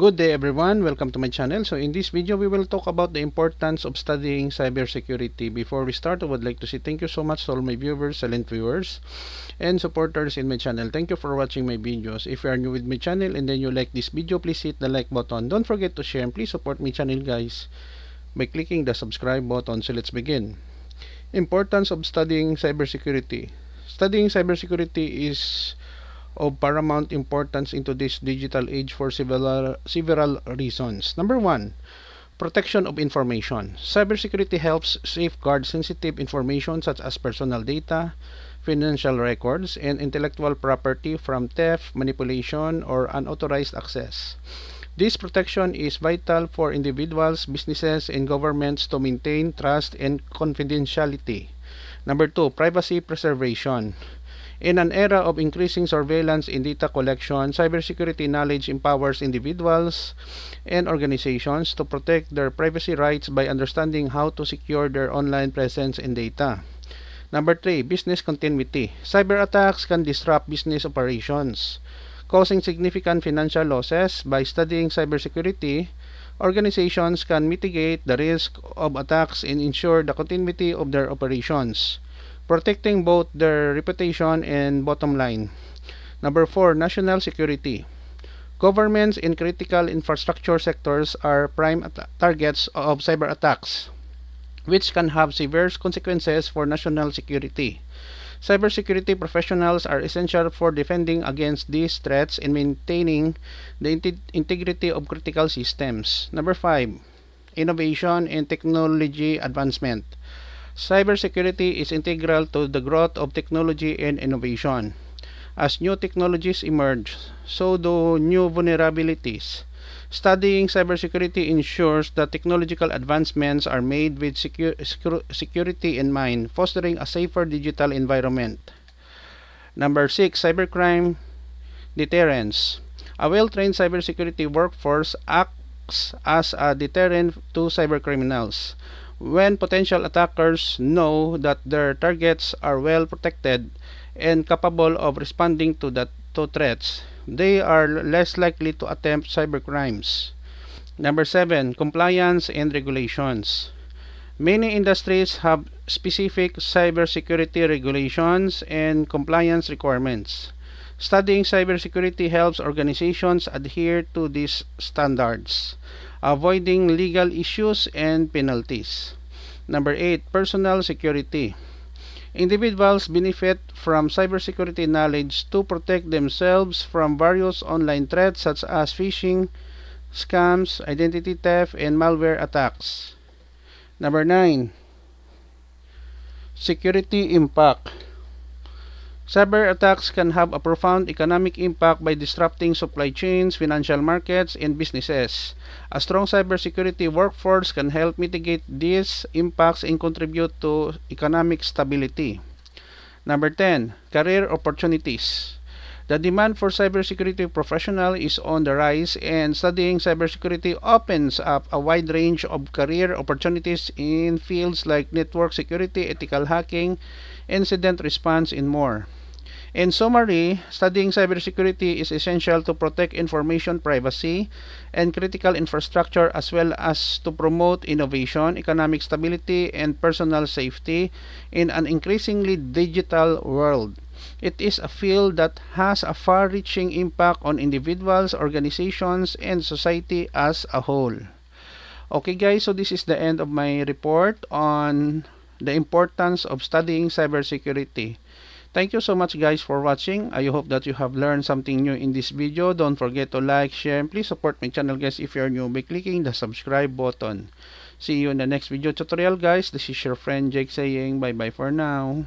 Good day everyone, welcome to my channel. So in this video we will talk about the importance of studying cybersecurity. Before we start, I would like to say thank you so much to all my viewers, silent viewers and supporters in my channel. Thank you for watching my videos. If you are new with my channel and then you like this video, please hit the like button. Don't forget to share and please support my channel guys by clicking the subscribe button. So let's begin. Importance of studying cybersecurity. Studying cybersecurity is of paramount importance into this digital age for several reasons. Number one, protection of information. Cybersecurity helps safeguard sensitive information such as personal data, financial records, and intellectual property from theft, manipulation, or unauthorized access. This protection is vital for individuals, businesses, and governments to maintain trust and confidentiality. Number two, privacy preservation. In an era of increasing surveillance and data collection, cybersecurity knowledge empowers individuals and organizations to protect their privacy rights by understanding how to secure their online presence and data. Number three, business continuity. Cyber attacks can disrupt business operations, causing significant financial losses. By studying cybersecurity, organizations can mitigate the risk of attacks and ensure the continuity of their operations, protecting both their reputation and bottom line. Number four, national security. Governments in critical infrastructure sectors are prime targets of cyber attacks, which can have severe consequences for national security. Cybersecurity professionals are essential for defending against these threats and maintaining the integrity of critical systems. Number five, innovation and technology advancement. Cybersecurity is integral to the growth of technology and innovation. As new technologies emerge, so do new vulnerabilities. Studying cybersecurity ensures that technological advancements are made with security in mind, fostering a safer digital environment. Number six, cybercrime deterrence. A well-trained cybersecurity workforce acts as a deterrent to cybercriminals. When potential attackers know that their targets are well protected and capable of responding to threats, they are less likely to attempt cybercrimes. Number seven, compliance and regulations. Many industries have specific cybersecurity regulations and compliance requirements. Studying cybersecurity helps organizations adhere to these standards, avoiding legal issues and penalties. Number eight, personal security. Individuals benefit from cybersecurity knowledge to protect themselves from various online threats such as phishing, scams, identity theft, and malware attacks. Number nine, security impact. Cyber attacks can have a profound economic impact by disrupting supply chains, financial markets, and businesses. A strong cybersecurity workforce can help mitigate these impacts and contribute to economic stability. Number 10, career opportunities. The demand for cybersecurity professionals is on the rise, and studying cybersecurity opens up a wide range of career opportunities in fields like network security, ethical hacking, incident response, and more. In summary, studying cybersecurity is essential to protect information privacy and critical infrastructure as well as to promote innovation, economic stability, and personal safety in an increasingly digital world. It is a field that has a far-reaching impact on individuals, organizations, and society as a whole. Okay guys, so this is the end of my report on the importance of studying cybersecurity. Thank you so much guys for watching. I hope that you have learned something new in this video. Don't forget to like, share, and please support my channel guys if you are new by clicking the subscribe button. See you in the next video tutorial guys. This is your friend Jake saying bye bye for now.